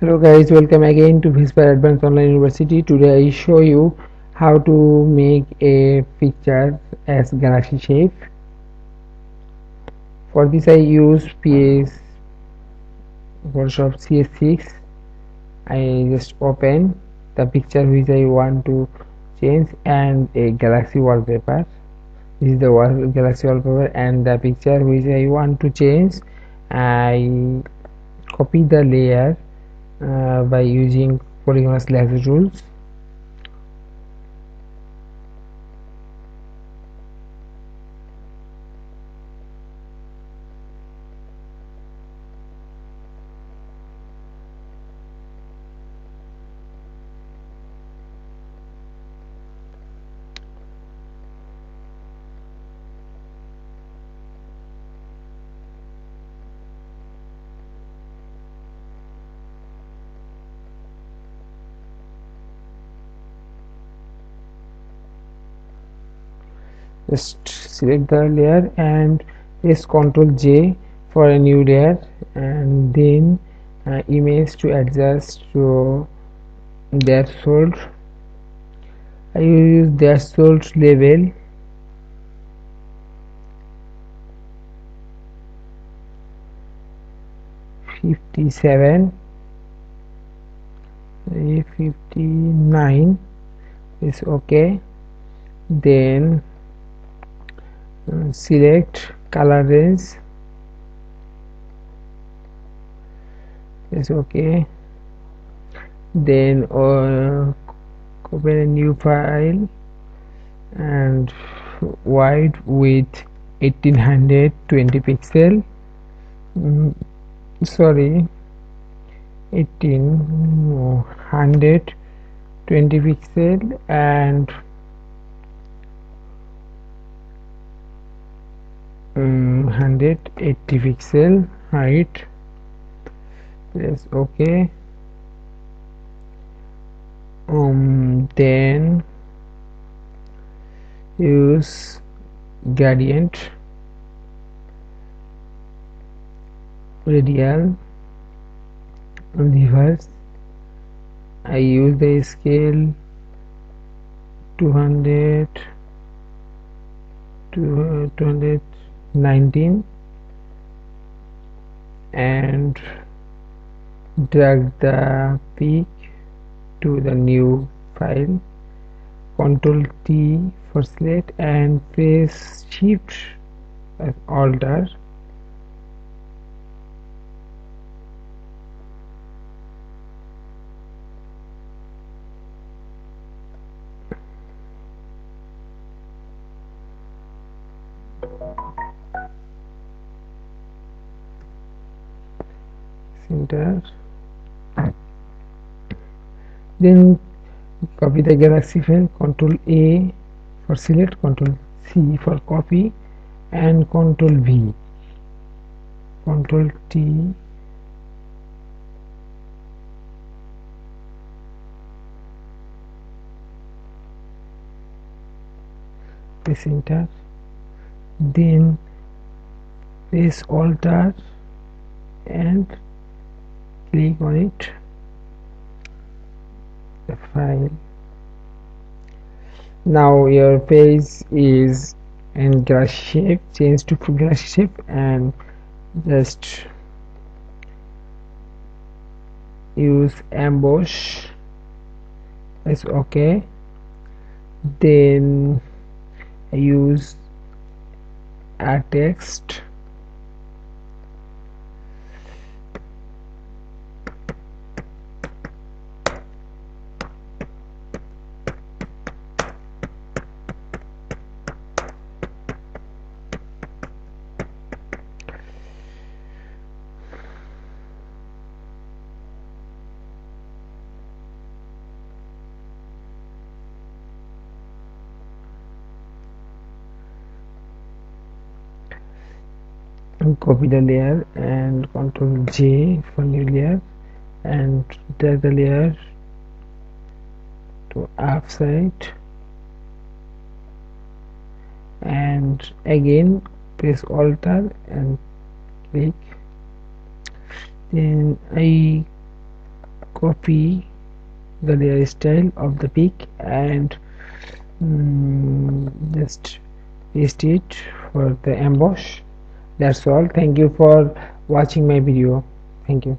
Hello guys, welcome again to Whisper Advanced Online University. Today I show you how to make a picture as galaxy shape. For this I use PS Photoshop CS6. I just open the picture which I want to change and a galaxy wallpaper. This is the galaxy wallpaper and the picture which I want to change. I copy the layer by using polygonous lasso tools. Just select the layer and press Ctrl J for a new layer, and then image to adjust to threshold. I use threshold level 57, 59 is okay. Then select color range is okay. Then open a new file and wide with 1820 pixel, sorry 1820 pixel, and 180 pixel height. Press ok. Then use gradient radial reverse. I use the scale 200 to 219 and drag the peak to the new file. Ctrl T for select and press Shift as Alt. Center. Then copy the galaxy file. Ctrl A for select, Ctrl C for copy, and Ctrl V. Ctrl T. Press enter. Then press Alt and click on it, the file. Now your page is in galaxy shape. Change to galaxy shape and just use emboss. It's okay. Then use a text. Copy the layer and Ctrl J for new layer and drag the layer to upside and again press Alt and click. Then I copy the layer style of the peak and just paste it for the emboss. That's all. Thank you for watching my video. Thank you.